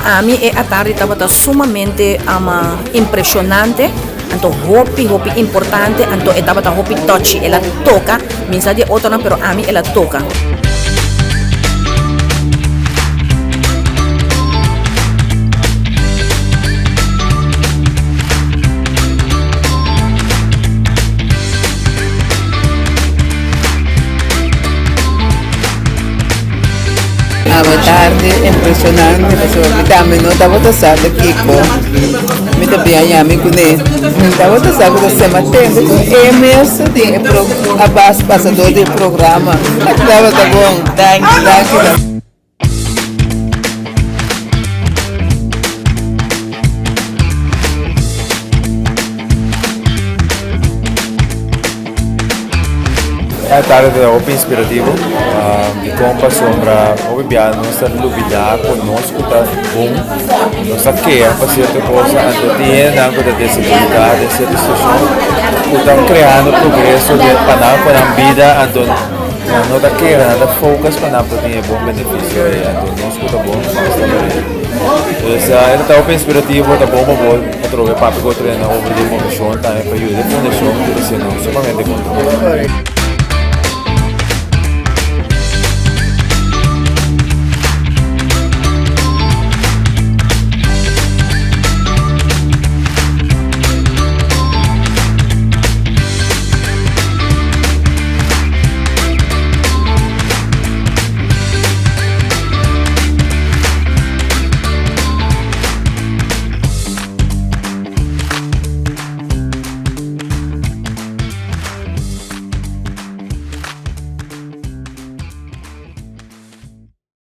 a mí a tarde estaba sumamente impresionante. Anto hopi importante, anto estaba hopi touchy, ela toca, minsa de otra no, pero a mí ela toca. Boa tarde, impressionante, dami no da volta sabe Kiko. Me da bem a mim com ele. Da volta sabe da semana tempo. É mesmo de a base passador de programa. Da volta bom, thank you. É tarde da Open Inspirativo, de compa sombra obibiano, nossa lubida conosco tá bom, nossa que é para certa coisa, então tem na coisa de possibilidade, de ser discussão, estamos criando progresso de para a vida, então não da que nada focus para não ter bom benefício, então nós tá bom, então essa tá Open Inspirativo, tá bom, para trocar papo com o treino, over de fundação, também para ajudar a fundação, porque senão somente controle.